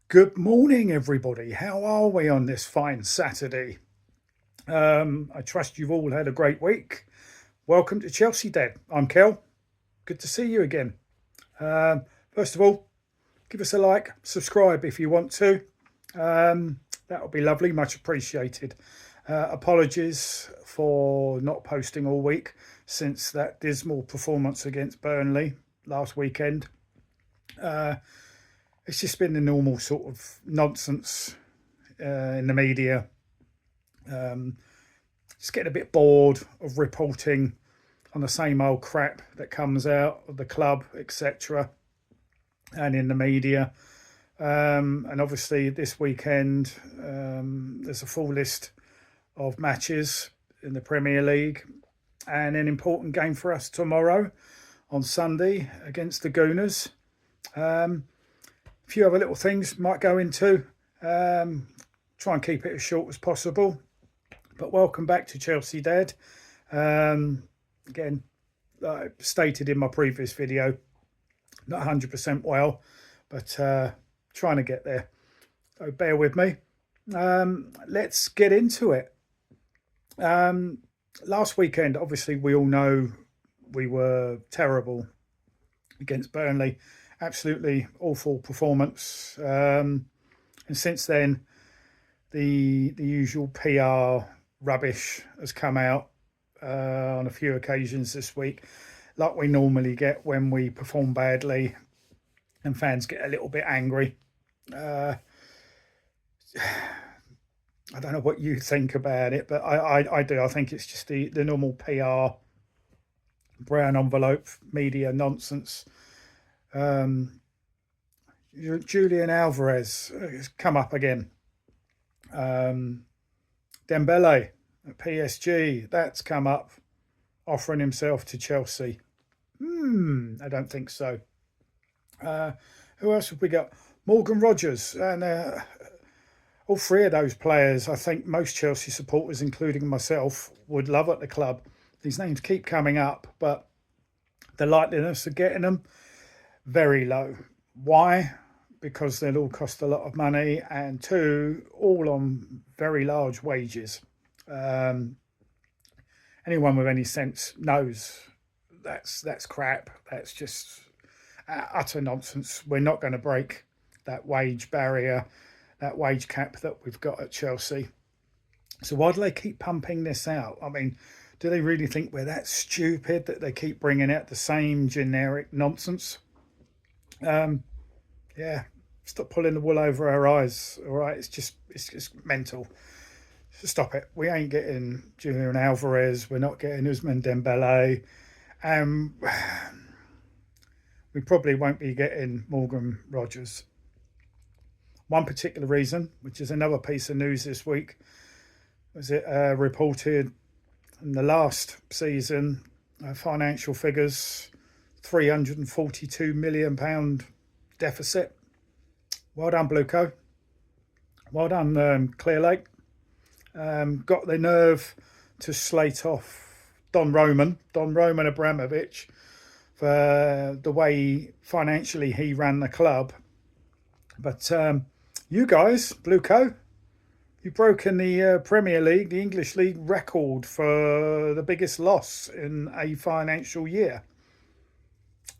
Good morning, everybody. How are we on this fine Saturday? I trust you've all had a great week. Welcome to Chelsea Dad. I'm Kel. Good to see you again. Um, First of all, give us a like, subscribe if you want to. That would be lovely, much appreciated. Apologies for not posting all week since that dismal performance against Burnley last weekend. It's just been the normal sort of nonsense in the media. Just getting a bit bored of reporting on the same old crap that comes out of the club, etc., and in the media. And obviously, this weekend, there's a full list of matches in the Premier League and an important game for us tomorrow on Sunday against the Gooners. A few other little things might go into. Try and keep it as short as possible. But welcome back to Chelsea Dad. Again, like I stated in my previous video, not 100% well, but trying to get there. So bear with me. Let's get into it. Last weekend, obviously, we all know we were terrible against Burnley. Absolutely awful performance. And since then, the usual PR rubbish has come out on a few occasions this week, like we normally get when we perform badly and fans get a little bit angry. I don't know what you think about it, but I do. I think it's just the normal PR, brown envelope media nonsense. Julian Alvarez has come up again. Dembele at PSG, that's come up, offering himself to Chelsea. I don't think so. Who else have we got? Morgan Rogers. And all three of those players, I think most Chelsea supporters, including myself, would love at the club. These names keep coming up, but the likeliness of getting them, very low. Why? Because they'll all cost a lot of money, and two, all on very large wages. Anyone with any sense knows that's crap. That's just utter nonsense. We're not going to break that wage barrier, that wage cap that we've got at Chelsea. So why do they keep pumping this out? I mean, do they really think we're that stupid that they keep bringing out the same generic nonsense? Yeah, stop pulling the wool over our eyes. All right, it's just mental. Stop it. We ain't getting Julian Alvarez. We're not getting Ousmane Dembele. We probably won't be getting Morgan Rogers. One particular reason, which is another piece of news this week, was it reported in the last season, financial figures, £342 million deficit. Well done, BLUECO. Well done, Clear Lake. Got the nerve to slate off Don Roman Abramovich, for the way financially he ran the club. But you guys, BLUECO, you've broken the Premier League, the English League record for the biggest loss in a financial year.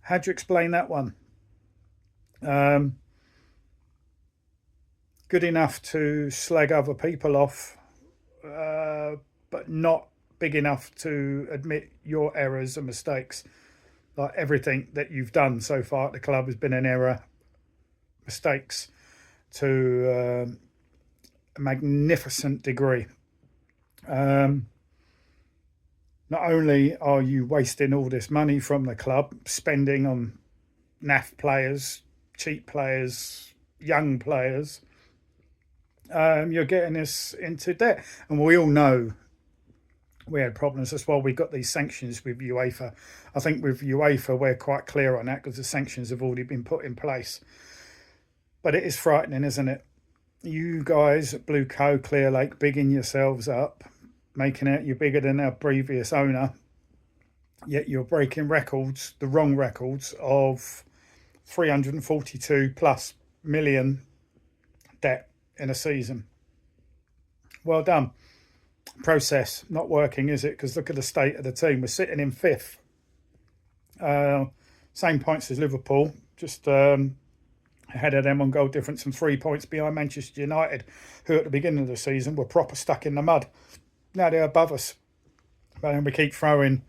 How do you explain that one? Good enough to slag other people off, but not big enough to admit your errors and mistakes. Like everything that you've done so far at the club has been an error, mistakes to a magnificent degree. Not only are you wasting all this money from the club, spending on naff players, cheap players, young players, you're getting us into debt. And we all know we had problems. That's why we got these sanctions with UEFA. I think with UEFA, we're quite clear on that because the sanctions have already been put in place. But it is frightening, isn't it? You guys at BLUECO, Clear Lake, bigging yourselves up, making out you're bigger than our previous owner, yet you're breaking records, the wrong records, of 342 plus million debt in a season. Well done. Process not working, is it? Because look at the state of the team. We're sitting in 5th. Same points as Liverpool, just ahead of them on goal difference and 3 points behind Manchester United, who at the beginning of the season were proper stuck in the mud. Now they're above us. But then we keep throwing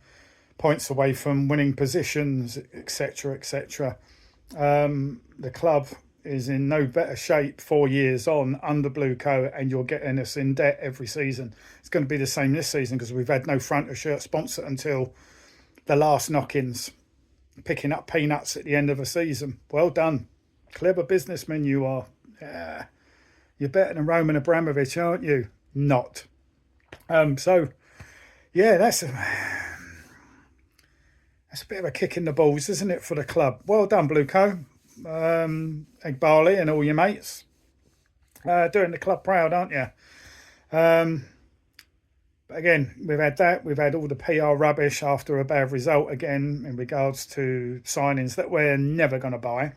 points away from winning positions, etc., etc. The club is in no better shape 4 years on under BLUECO, and you're getting us in debt every season. It's going to be the same this season because we've had no front of shirt sponsor until the last knock-ins, picking up peanuts at the end of a season. Well done. Clever businessman you are. Yeah. You're better than Roman Abramovich, aren't you? Not. So, yeah, that's a bit of a kick in the balls, isn't it, for the club? Well done, BLUECO. Egg Barley and all your mates. Doing the club proud, aren't you? But again, we've had that. We've had all the PR rubbish after a bad result again in regards to signings that we're never going to buy.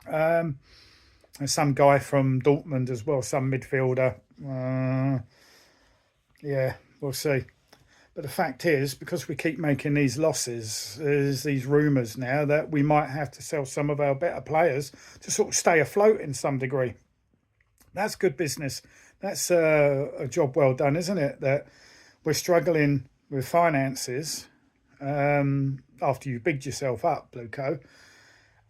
And some guy from Dortmund as well, some midfielder. Yeah, we'll see. But the fact is, because we keep making these losses, there's these rumours now that we might have to sell some of our better players to sort of stay afloat in some degree. That's good business. That's a job well done, isn't it? That we're struggling with finances after you've bigged yourself up, BLUECO.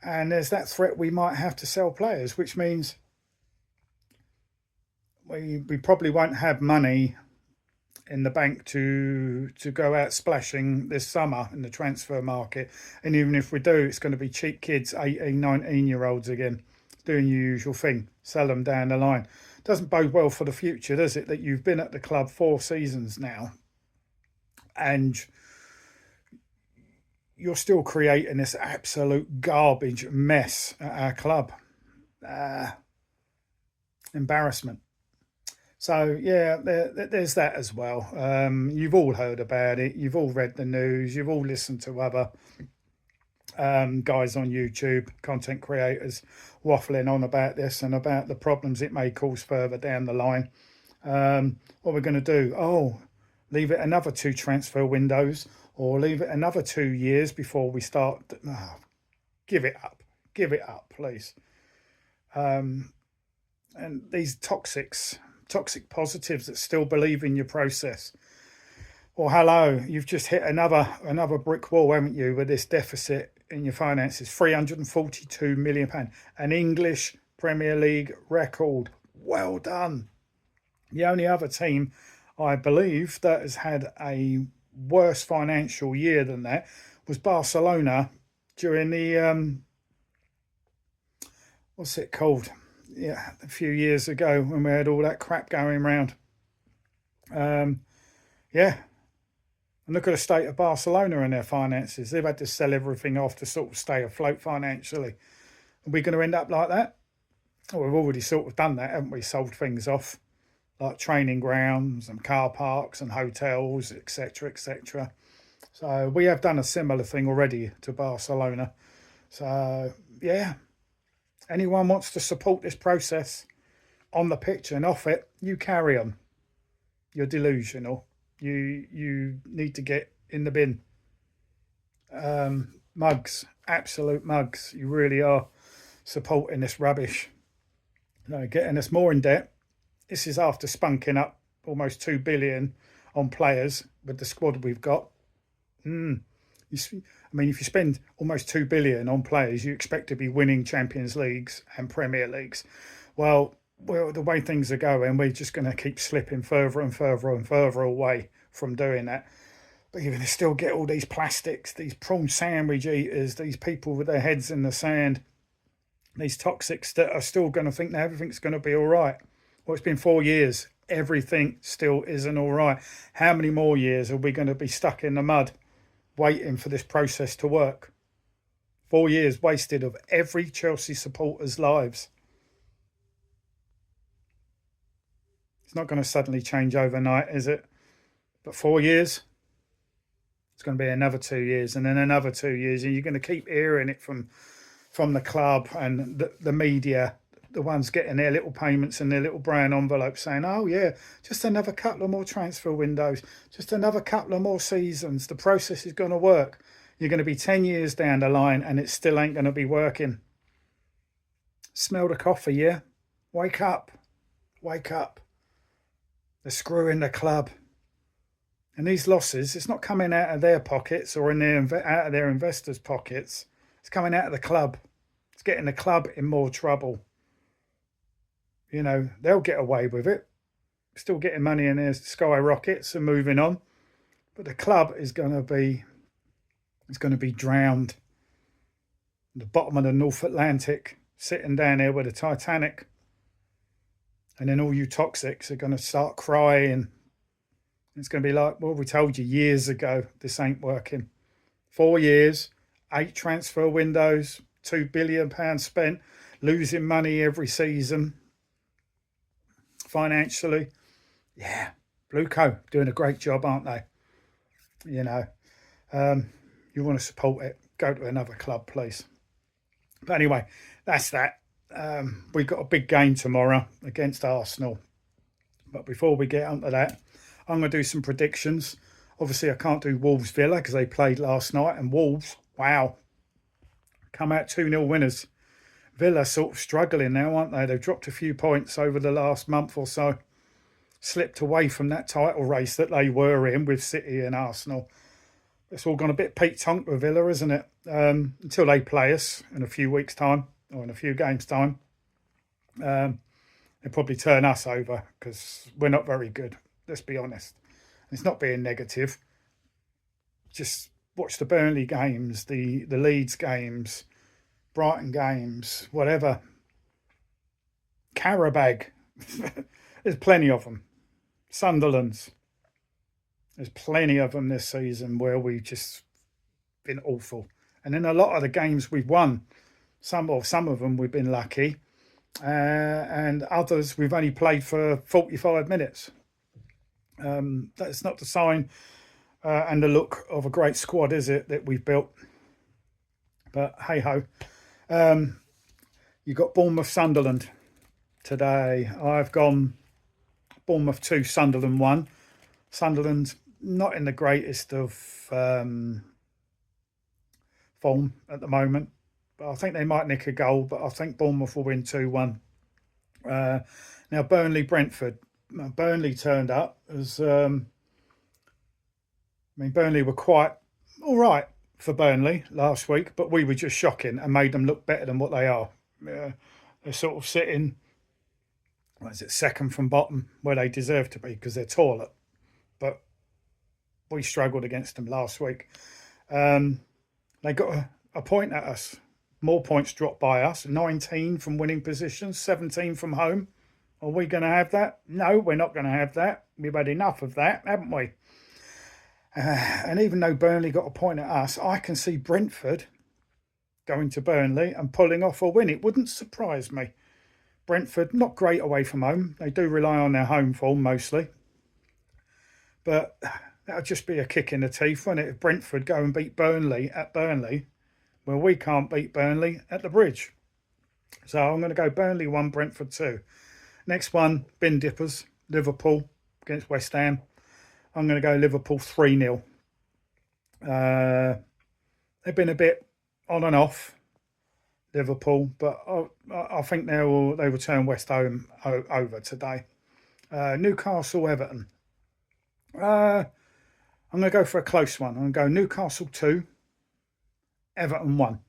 And there's that threat we might have to sell players, which means we probably won't have money in the bank to go out splashing this summer in the transfer market. And even if we do, it's going to be cheap kids, 18, 19-year-olds again, doing your usual thing, sell them down the line. Doesn't bode well for the future, does it, that you've been at the club 4 seasons now and you're still creating this absolute garbage mess at our club. Embarrassment. So, yeah, there's that as well. You've all heard about it. You've all read the news. You've all listened to other guys on YouTube, content creators, waffling on about this and about the problems it may cause further down the line. What we're going to do? Oh, leave it another 2 transfer windows or leave it another 2 years before we start. Oh, give it up. Give it up, please. And these toxic positives that still believe in your process. Well, hello, you've just hit another brick wall, haven't you, with this deficit in your finances, £342 million, an English Premier League record. Well done. The only other team, I believe, that has had a worse financial year than that was Barcelona during the, what's it called? Yeah, a few years ago when we had all that crap going around. Yeah. And look at the state of Barcelona and their finances. They've had to sell everything off to sort of stay afloat financially. Are we going to end up like that? Well, we've already sort of done that, haven't we? Sold things off, like training grounds and car parks and hotels, etc., etc. So we have done a similar thing already to Barcelona. So, yeah. Anyone wants to support this process on the pitch and off it, you carry on. You're delusional. You need to get in the bin. Mugs, absolute mugs. You really are supporting this rubbish. Getting us more in debt. This is after spunking up almost 2 billion on players with the squad we've got. I mean, if you spend almost 2 billion on players, you expect to be winning Champions Leagues and Premier Leagues. Well, the way things are going, we're just going to keep slipping further and further and further away from doing that. But you're going to still get all these plastics, these prawn sandwich eaters, these people with their heads in the sand, these toxics that are still going to think that everything's going to be all right. Well, it's been 4 years. Everything still isn't all right. How many more years are we going to be stuck in the mud waiting for this process to work? 4 years wasted of every Chelsea supporter's lives. It's not going to suddenly change overnight, is it? But 4 years, it's going to be another 2 years and then another 2 years. And you're going to keep hearing it from the club and the media the ones getting their little payments in their little brown envelopes saying, oh yeah, just another couple of more transfer windows, just another couple of more seasons, the process is going to work. You're going to be 10 years down the line and it still ain't going to be working. Smell the coffee, yeah? Wake up. Wake up. They're screwing the club. And these losses, it's not coming out of their pockets or out of their investors' pockets. It's coming out of the club. It's getting the club in more trouble. You know, they'll get away with it. Still getting money in their skyrockets and moving on. But the club is going to be drowned. The bottom of the North Atlantic, sitting down there with the Titanic. And then all you toxics are going to start crying. It's going to be like, well, we told you years ago, this ain't working. 4 years, 8 transfer windows, £2 billion spent, losing money every season. Financially, yeah, BLUECO doing a great job, aren't they? You know, you want to support it, go to another club, please. But anyway, that's that. We've got a big game tomorrow against Arsenal. But before we get onto that, I'm going to do some predictions. Obviously, I can't do Wolves Villa because they played last night. And Wolves, wow, come out 2-0 winners. Villa sort of struggling now, aren't they? They've dropped a few points over the last month or so. Slipped away from that title race that they were in with City and Arsenal. It's all gone a bit Pete Tonk with Villa, isn't it? Until they play us in a few weeks' time or in a few games' time. They'll probably turn us over because we're not very good. Let's be honest. It's not being negative. Just watch the Burnley games, the Leeds games, Brighton games, whatever. Carabag. There's plenty of them. Sunderland's. There's plenty of them this season where we've just been awful. And in a lot of the games we've won, some of them we've been lucky. And others we've only played for 45 minutes. That's not the sign and the look of a great squad, is it, that we've built? But hey ho. You've got Bournemouth Sunderland today. I've gone Bournemouth 2, Sunderland 1. Sunderland not in the greatest of form at the moment. But I think they might nick a goal, but I think Bournemouth will win 2-1. Now, Burnley-Brentford. Burnley turned up as... Burnley were quite all right for Burnley last week, but we were just shocking and made them look better than what they are. They're sort of sitting, second from bottom, where they deserve to be because they're taller. But we struggled against them last week. They got a point at us. More points dropped by us. 19 from winning positions, 17 from home. Are we going to have that? No, we're not going to have that. We've had enough of that, haven't we? And even though Burnley got a point at us, I can see Brentford going to Burnley and pulling off a win. It wouldn't surprise me. Brentford, not great away from home. They do rely on their home form mostly. But that would just be a kick in the teeth, wouldn't it? If Brentford go and beat Burnley at Burnley, well, we can't beat Burnley at the Bridge. So I'm going to go Burnley 1, Brentford 2. Next one, bin dippers, Liverpool against West Ham. I'm going to go Liverpool 3-0. They've been a bit on and off, Liverpool, but I think they will turn West Ham over today. Newcastle, Everton. I'm going to go for a close one. I'm going to go Newcastle 2, Everton 1.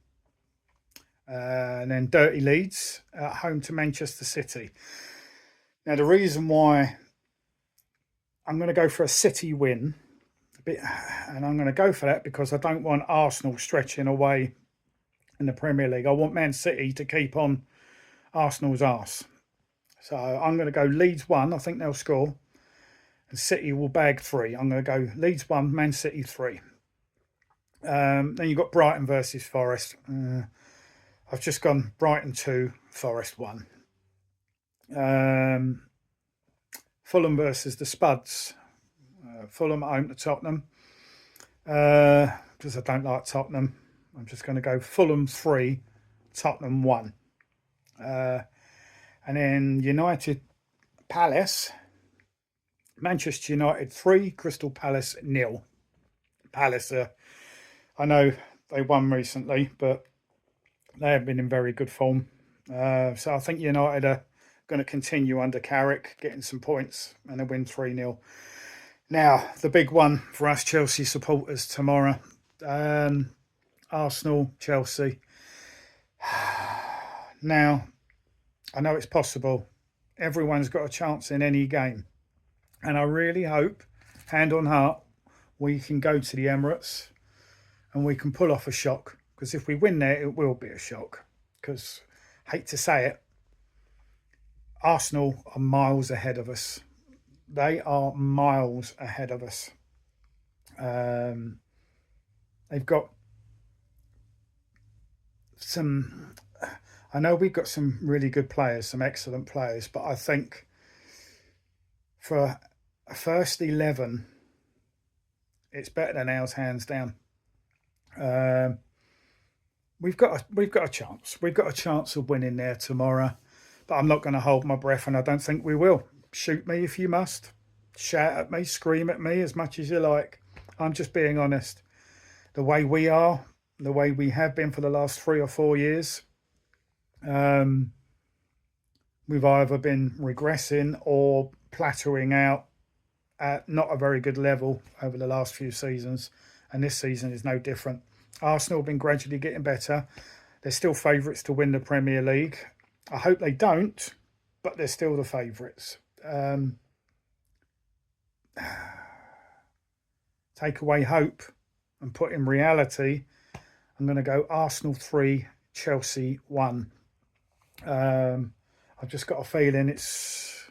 And then Dirty Leeds at home to Manchester City. Now, the reason why I'm going to go for a City win, and I'm going to go for that because I don't want Arsenal stretching away in the Premier League. I want Man City to keep on Arsenal's arse. So I'm going to go Leeds 1. I think they'll score. And City will bag 3. I'm going to go Leeds 1, Man City 3. Then you've got Brighton versus Forest. I've just gone Brighton 2, Forest 1. Fulham versus the Spuds. Fulham at home to Tottenham. Because I don't like Tottenham. I'm just going to go Fulham 3, Tottenham 1. And then United Palace, Manchester United 3, Crystal Palace 0. Palace, I know they won recently, but they have been in very good form. So I think United are going to continue under Carrick, getting some points, and a win 3-0. Now, the big one for us Chelsea supporters tomorrow. Arsenal, Chelsea. Now, I know it's possible. Everyone's got a chance in any game. And I really hope, hand on heart, we can go to the Emirates and we can pull off a shock. Because if we win there, it will be a shock. Because, hate to say it, Arsenal are miles ahead of us. They are miles ahead of us. They've got some... I know we've got some really good players, some excellent players, but I think for a first 11, it's better than ours, hands down. We've got a chance. We've got a chance of winning there tomorrow, but I'm not going to hold my breath, and I don't think we will. Shoot me if you must. Shout at me, scream at me as much as you like. I'm just being honest. The way we are, the way we have been for the last 3 or 4 years, we've either been regressing or plateauing out at not a very good level over the last few seasons, and this season is no different. Arsenal have been gradually getting better. They're still favourites to win the Premier League. I hope they don't, but they're still the favourites. Take away hope and put in reality, I'm going to go Arsenal 3, Chelsea 1. I've just got a feeling it's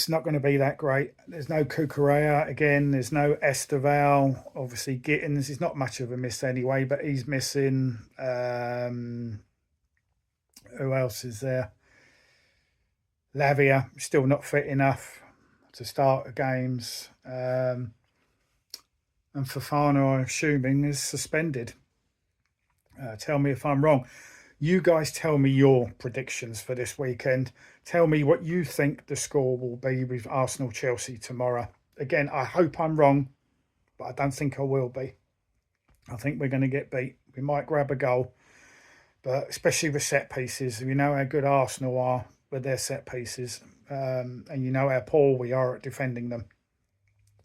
not going to be that great. There's no Cucurella again. There's no Esteval. Obviously, Gittins is not much of a miss anyway, but he's missing. Who else is there? Lavia, still not fit enough to start games. And Fofana, I'm assuming, is suspended. Tell me if I'm wrong. You guys tell me your predictions for this weekend. Tell me what you think the score will be with Arsenal-Chelsea tomorrow. Again, I hope I'm wrong, but I don't think I will be. I think we're going to get beat. We might grab a goal, but especially with set pieces. You know how good Arsenal are with their set pieces, and you know how poor we are at defending them.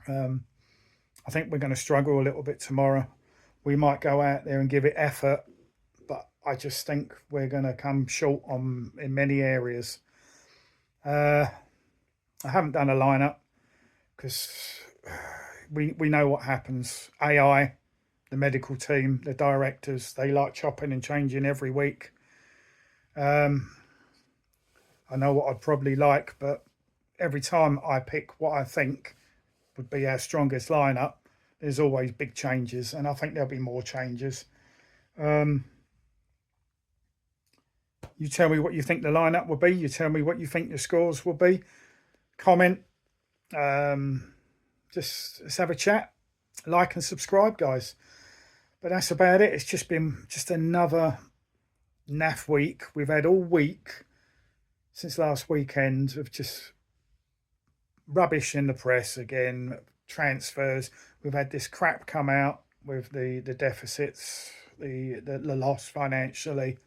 I think we're going to struggle a little bit tomorrow. We might go out there and give it effort, but I just think we're going to come short in many areas. I haven't done a lineup because we know what happens. AI, the medical team, the directors, they like chopping and changing every week. I know what I'd probably like, but every time I pick what I think would be our strongest lineup, there's always big changes, and I think there'll be more changes. You tell me what you think the lineup will be. You tell me what you think the scores will be. Comment. Just let's have a chat. Like and subscribe, guys. But that's about it. It's just been another naff week. We've had all week since last weekend of just rubbish in the press again. Transfers. We've had this crap come out with the deficits, the loss financially,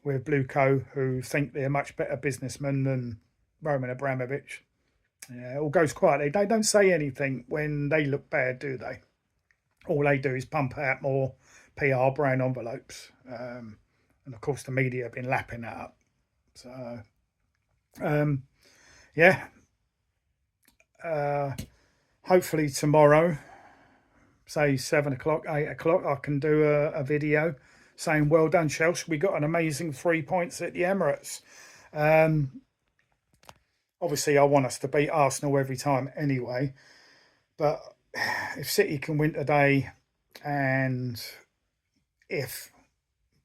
with BLUECO, who think they're much better businessmen than Roman Abramovich. Yeah, it all goes quietly. They don't say anything when they look bad, do they? All they do is pump out more PR brand envelopes. And of course, the media have been lapping that up. So, yeah. Hopefully tomorrow, say 7 o'clock, 8 o'clock, I can do a video saying, well done, Chelsea. We got an amazing 3 points at the Emirates. Obviously, I want us to beat Arsenal every time anyway. But if City can win today, and if,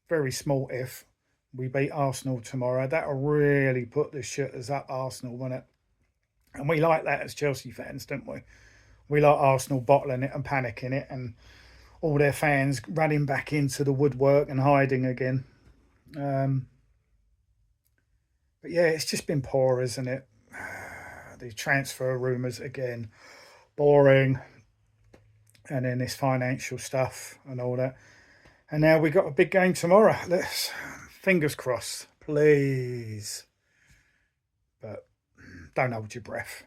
very small if, we beat Arsenal tomorrow, that'll really put the shitters up Arsenal, won't it? And we like that as Chelsea fans, don't we? We like Arsenal bottling it and panicking it, and all their fans running back into the woodwork and hiding again. But yeah, it's just been poor, isn't it? The transfer rumours again, boring. And then this financial stuff and all that. And now we got a big game tomorrow. Let's fingers crossed, please. But don't hold your breath.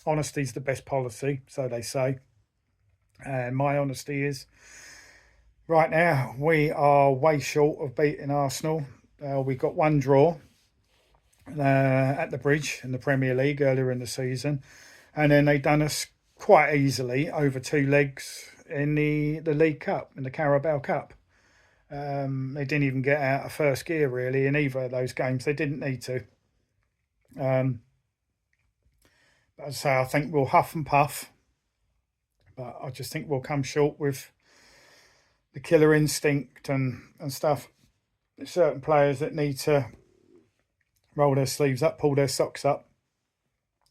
Honesty's the best policy, so they say. And my honesty is, right now we are way short of beating Arsenal. We got one draw at the Bridge in the Premier League earlier in the season, and then they done us quite easily over 2 legs in the League Cup, in the Carabao Cup. They didn't even get out of first gear really in either of those games. They didn't need to. But as I say, I think we'll huff and puff, but I just think we'll come short with the killer instinct and stuff. There's certain players that need to roll their sleeves up, pull their socks up,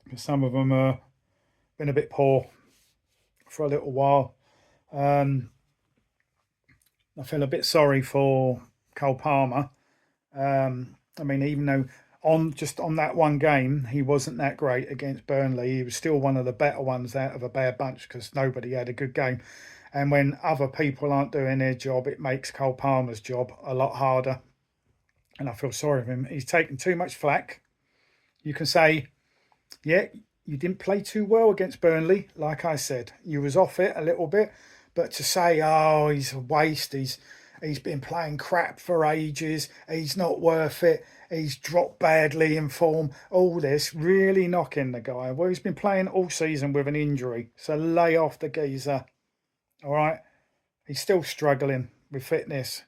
because some of them have been a bit poor for a little while. I feel a bit sorry for Cole Palmer. I mean, even though on that one game he wasn't that great against Burnley, he was still one of the better ones out of a bad bunch, because nobody had a good game. And when other people aren't doing their job, it makes Cole Palmer's job a lot harder. And I feel sorry for him. He's taken too much flack. You can say, yeah, you didn't play too well against Burnley. Like I said, you was off it a little bit. But to say, oh, he's a waste, he's been playing crap for ages, he's not worth it, he's dropped badly in form, all this, really knocking the guy. Well, he's been playing all season with an injury, so lay off the geezer. All right, he's still struggling with fitness.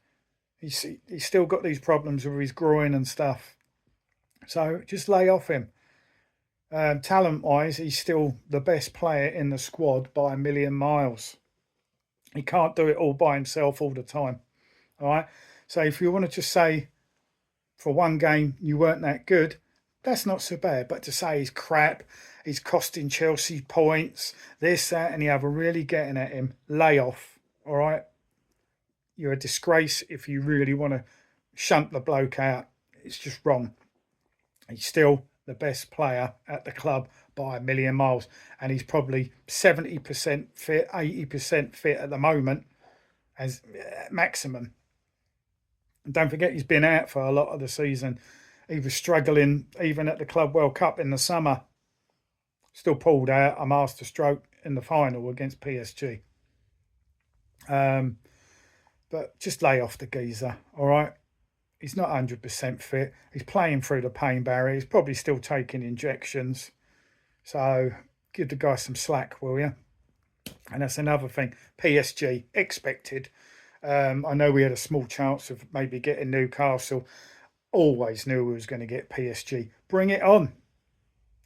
He's still got these problems with his groin and stuff. So just lay off him. Talent-wise, he's still the best player in the squad by a million miles. He can't do it all by himself all the time. All right. So if you want to just say for one game you weren't that good, that's not so bad. But to say he's crap, he's costing Chelsea points, this, that, and the other, really getting at him, lay off. All right. You're a disgrace if you really want to shunt the bloke out. It's just wrong. He's still the best player at the club by a million miles. And he's probably 70% fit, 80% fit at the moment as maximum. And don't forget, he's been out for a lot of the season. He was struggling even at the Club World Cup in the summer. Still pulled out a master stroke in the final against PSG. But just lay off the geezer, all right? He's not 100% fit. He's playing through the pain barrier. He's probably still taking injections. So give the guy some slack, will you? And that's another thing. PSG, expected. I know we had a small chance of maybe getting Newcastle. Always knew we was going to get PSG. Bring it on.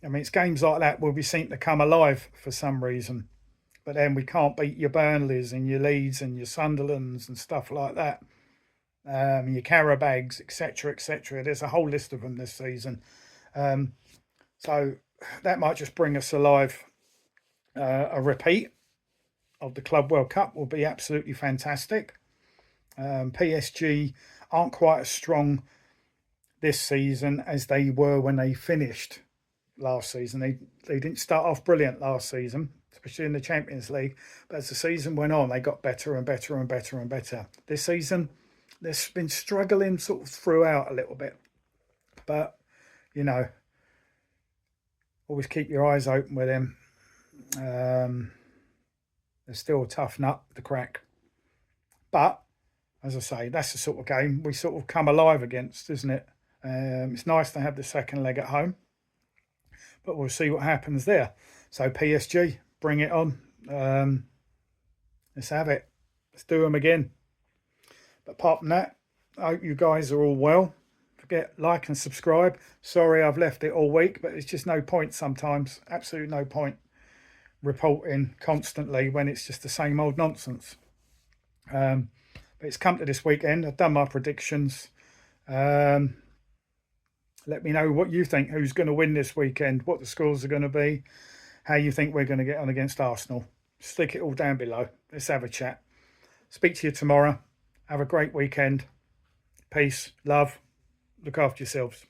I mean, it's games like that where we seem to come alive for some reason. But then we can't beat your Burnleys and your Leeds and your Sunderlands and stuff like that. Your Carabags, etc., etc. There's a whole list of them this season. So that might just bring us alive. A repeat of the Club World Cup will be absolutely fantastic. PSG aren't quite as strong this season as they were when they finished last season. They didn't start off brilliant last season, especially in the Champions League. But as the season went on, they got better and better and better and better. This season, they've been struggling sort of throughout a little bit. But, you know, always keep your eyes open with them. They're still a tough nut to crack. But, as I say, that's the sort of game we sort of come alive against, isn't it? It's nice to have the second leg at home. But we'll see what happens there. So PSG, bring it on. Let's have it. Let's do them again. But apart from that, I hope you guys are all well. Forget, like and subscribe. Sorry I've left it all week, but it's just no point sometimes. Absolutely no point reporting constantly when it's just the same old nonsense. But it's come to this weekend. I've done my predictions. Let me know what you think, who's going to win this weekend, what the scores are going to be, how you think we're going to get on against Arsenal. Stick it all down below. Let's have a chat. Speak to you tomorrow. Have a great weekend. Peace, love. Look after yourselves.